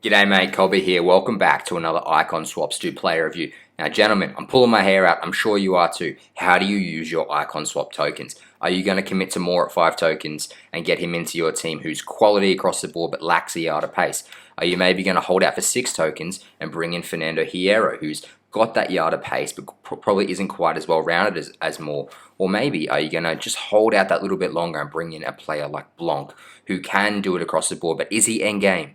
G'day mate, Cobba here. Welcome back to another Icon Swaps to player review. Now gentlemen, I'm pulling my hair out. I'm sure you are too. How do you use your Icon Swap tokens? Are you going to commit to more at 5 tokens and get him into your team who's quality across the board but lacks a yard of pace? Are you maybe going to hold out for 6 tokens and bring in Fernando Hierro, who's got that yard of pace but probably isn't quite as well rounded as more? Or maybe are you going to just hold out that little bit longer and bring in a player like Blanc who can do it across the board, but is he endgame?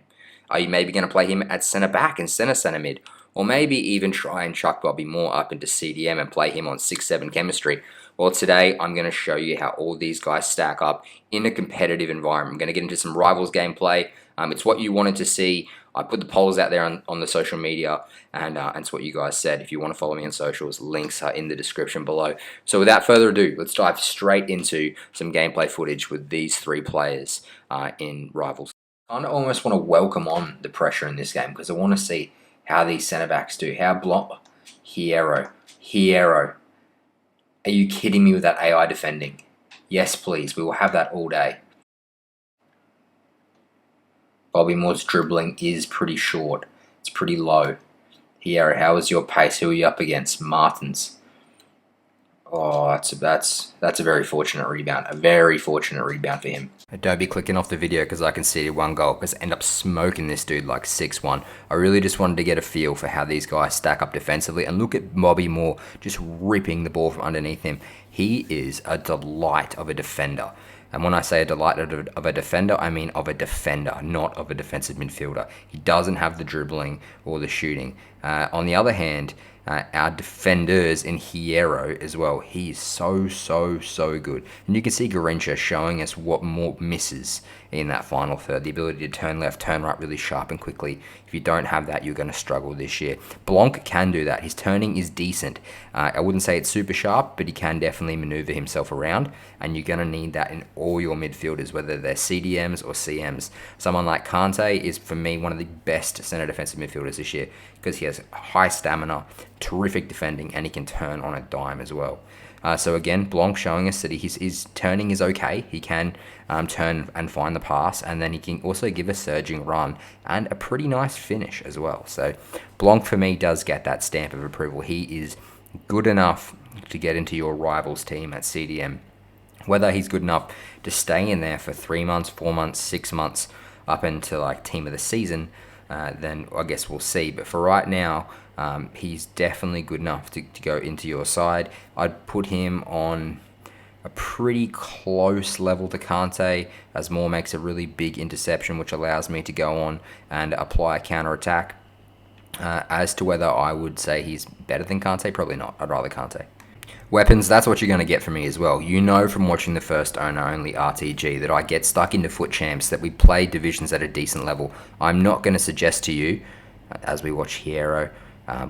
Are you maybe going to play him at centre back and centre mid? Or maybe even try and chuck Bobby Moore up into CDM and play him on 6-7 chemistry? Well, today I'm going to show you how all these guys stack up in a competitive environment. I'm going to get into some rivals gameplay. It's what you wanted to see. I put the polls out there on the social media, and it's what you guys said. If you want to follow me on socials, links are in the description below. So without further ado, let's dive straight into some gameplay footage with these 3 players in rivals. I kind of almost want to welcome on the pressure in this game because I want to see how these centre backs do. How Blanc, Hierro. Are you kidding me with that AI defending? Yes, please. We will have that all day. Bobby Moore's dribbling is pretty short. It's pretty low. Hierro, how is your pace? Who are you up against? Martins. Oh, that's a very fortunate rebound. A very fortunate rebound for him. Don't be clicking off the video because I conceded 1 goal because I end up smoking this dude like 6-1. I really just wanted to get a feel for how these guys stack up defensively, and look at Bobby Moore just ripping the ball from underneath him. He is a delight of a defender. And when I say a delight of a defender, I mean of a defender, not of a defensive midfielder. He doesn't have the dribbling or the shooting. On the other hand, our defenders in Hierro as well. He is so good. And you can see Garincha showing us what more misses in that final third. The ability to turn left, turn right really sharp and quickly. If you don't have that, you're going to struggle this year. Blanc can do that. His turning is decent. I wouldn't say it's super sharp, but he can definitely maneuver himself around. And you're going to need that in all your midfielders, whether they're CDMs or CMs. Someone like Kante is, for me, one of the best centre defensive midfielders this year because he has high stamina, terrific defending, and he can turn on a dime as well. So again, Blanc showing us that his turning is okay. He can turn and find the pass, and then he can also give a surging run and a pretty nice finish as well. So Blanc for me does get that stamp of approval. He is good enough to get into your rivals team at CDM. Whether he's good enough to stay in there for 3 months, 4 months, 6 months, up into like team of the season, then I guess we'll see. But for right now, he's definitely good enough to go into your side. I'd put him on a pretty close level to Kante, as Moore makes a really big interception, which allows me to go on and apply a counter-attack. As to whether I would say he's better than Kante, probably not. I'd rather Kante. Weapons, that's what you're going to get from me as well. You know from watching the first owner-only RTG that I get stuck into FUT Champs, that we play divisions at a decent level. I'm not going to suggest to you, as we watch Hierro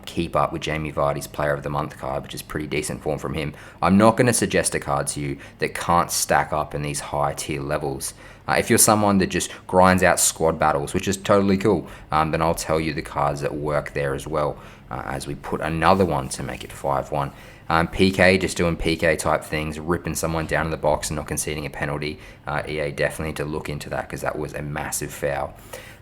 keep up with Jamie Vardy's Player of the Month card, which is pretty decent form from him, I'm not going to suggest a card to you that can't stack up in these high-tier levels. If you're someone that just grinds out squad battles, which is totally cool, then I'll tell you the cards that work there as well, as we put another one to make it 5-1. PK, just doing PK type things, ripping someone down in the box and not conceding a penalty. EA definitely need to look into that because that was a massive foul.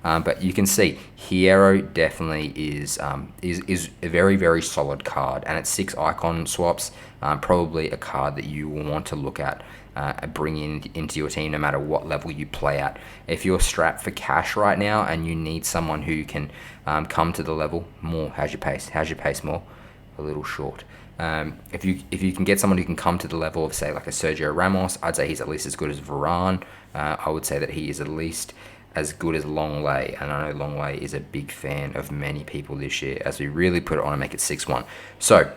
But you can see Hierro definitely is a very solid card, and at 6 icon swaps, probably a card that you will want to look at bring into your team no matter what level you play at. If you're strapped for cash right now and you need someone who can come to the level, more, how's your pace? How's your pace, more? A little short. If you can get someone who can come to the level of, say, like a Sergio Ramos, I'd say he's at least as good as Varane. I would say that he is at least as good as Longley, and I know Longley is a big fan of many people this year, as we really put it on and make it 6-1. So,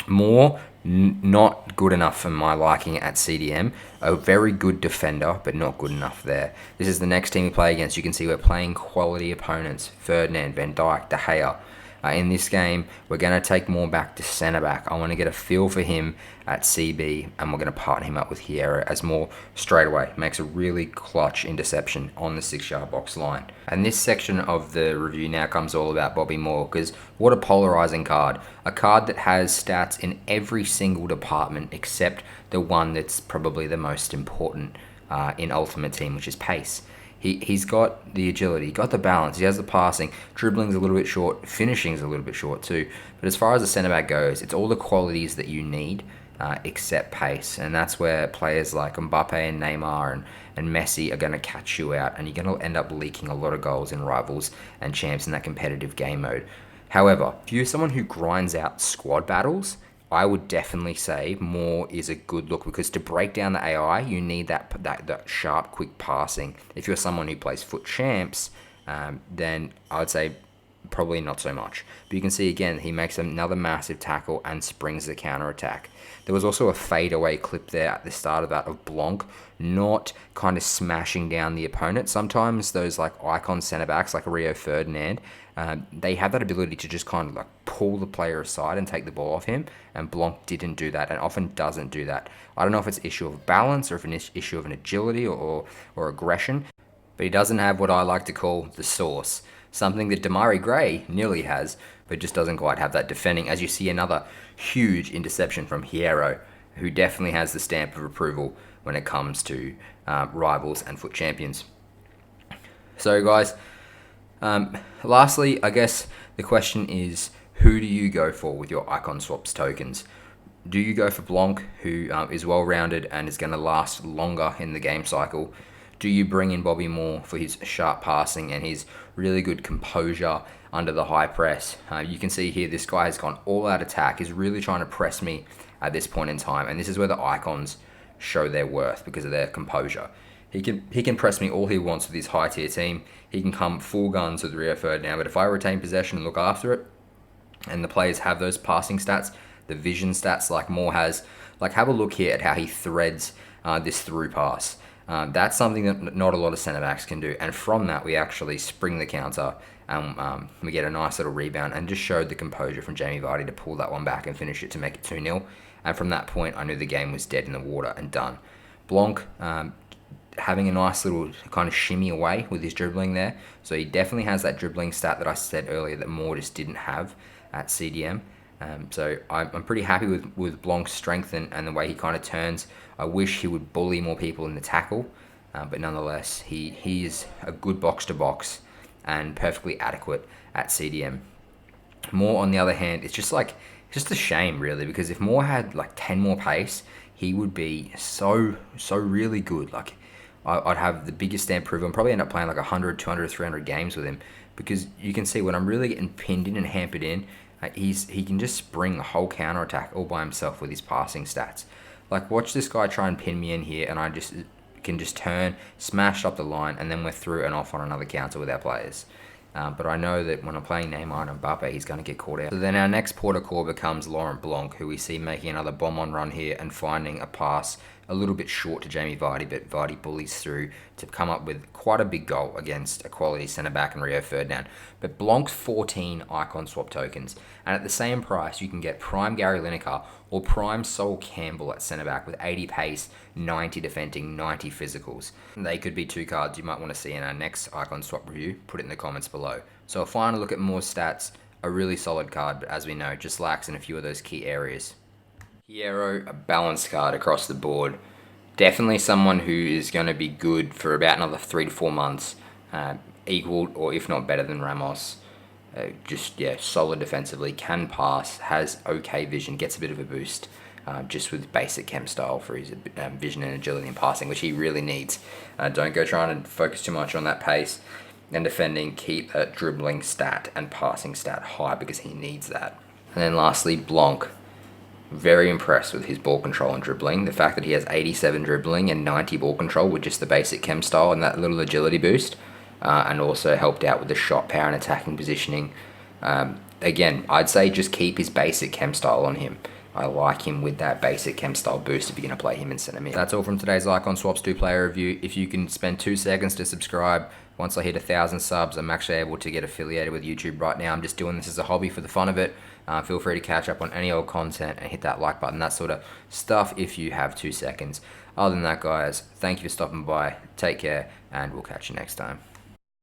Moore, not good enough for my liking at CDM. A very good defender, but not good enough there. This is the next team we play against. You can see we're playing quality opponents. Ferdinand, Van Dijk, De Gea. In this game, we're going to take Moore back to centre-back. I want to get a feel for him at CB, and we're going to partner him up with Hierro, as Moore straight away makes a really clutch interception on the 6-yard box line. And this section of the review now comes all about Bobby Moore, because what a polarising card. A card that has stats in every single department except the one that's probably the most important in Ultimate Team, which is pace. He's got the agility, got the balance, he has the passing, dribbling's a little bit short, finishing's a little bit short too. But as far as the centre back goes, it's all the qualities that you need, except pace, and that's where players like Mbappe and Neymar and Messi are going to catch you out, and you're going to end up leaking a lot of goals in rivals and champs in that competitive game mode. However, if you're someone who grinds out squad battles, I would definitely say more is a good look, because to break down the AI, you need that sharp, quick passing. If you're someone who plays foot champs, then I would say probably not so much. But you can see again, he makes another massive tackle and springs the counter attack. There was also a fadeaway clip there at the start of that of Blanc not kind of smashing down the opponent. Sometimes those like icon centre backs like Rio Ferdinand, they have that ability to just kind of like pull the player aside and take the ball off him, and Blanc didn't do that and often doesn't do that. I don't know if it's an issue of balance or if an issue of an agility or aggression, but he doesn't have what I like to call the sauce. Something that Damari Gray nearly has, but just doesn't quite have that defending, as you see another huge interception from HIERRO, who definitely has the stamp of approval when it comes to rivals and foot champions. So guys, lastly, I guess the question is, who do you go for with your icon swaps tokens? Do you go for Blanc, who is well-rounded and is going to last longer in the game cycle? Do you bring in Bobby Moore for his sharp passing and his really good composure under the high press? You can see here this guy has gone all out attack. He's really trying to press me at this point in time, and this is where the icons show their worth because of their composure. He can press me all he wants with his high tier team. He can come full guns with Rio Ferdinand, but if I retain possession and look after it, and the players have those passing stats, the vision stats like Moore has, like have a look here at how he threads this through pass. That's something that not a lot of centre backs can do, and from that we actually spring the counter and we get a nice little rebound, and just showed the composure from Jamie Vardy to pull that one back and finish it to make it 2-0. And from that point I knew the game was dead in the water and done. Blanc having a nice little kind of shimmy away with his dribbling there, so he definitely has that dribbling stat that I said earlier that Moore just didn't have at CDM. So I'm pretty happy with Blanc's strength and the way he kind of turns. I wish he would bully more people in the tackle, but nonetheless, he is a good box-to-box and perfectly adequate at CDM. Moore, on the other hand, it's just a shame, really, because if Moore had like 10 more pace, he would be so really good. Like, I'd have the biggest stamp proof. I'd probably end up playing like 100, 200, 300 games with him, because you can see when I'm really getting pinned in and hampered in, he can just spring a whole counter attack all by himself with his passing stats. Like, watch this guy try and pin me in here, and I can just turn, smash up the line, and then we're through and off on another counter with our players. But I know that when I'm playing Neymar and Mbappe, he's going to get caught out. So then our next port of call becomes Laurent Blanc, who we see making another bomb-on run here and finding a pass a little bit short to Jamie Vardy, but Vardy bullies through to come up with quite a big goal against a quality centre-back in Rio Ferdinand. But Blanc's 14 icon swap tokens, and at the same price you can get prime Gary Lineker or prime Sol Campbell at centre-back with 80 pace, 90 defending, 90 physicals. They could be two cards you might want to see in our next icon swap review. Put it in the comments below. So a final look at Moore's stats, a really solid card, but as we know, just lacks in a few of those key areas. HIERRO, a balanced card across the board. Definitely someone who is going to be good for about another 3 to 4 months. Equal or if not better than Ramos. Solid defensively, can pass, has okay vision, gets a bit of a boost just with basic chem style for his vision and agility and passing, which he really needs. Don't go trying to focus too much on that pace and defending. Keep that dribbling stat and passing stat high because he needs that. And then lastly, Blanc. Very impressed with his ball control and dribbling. The fact that he has 87 dribbling and 90 ball control with just the basic chem style and that little agility boost, and also helped out with the shot power and attacking positioning. Again, I'd say just keep his basic chem style on him. I like him with that basic chem style boost if you're going to play him in centre mid. That's all from today's Icon Swaps 2-player review. If you can spend 2 seconds to subscribe, once I hit 1,000 subs, I'm actually able to get affiliated with YouTube right now. I'm just doing this as a hobby for the fun of it. Feel free to catch up on any old content and hit that like button, that sort of stuff if you have 2 seconds. Other than that, guys, thank you for stopping by. Take care, and we'll catch you next time.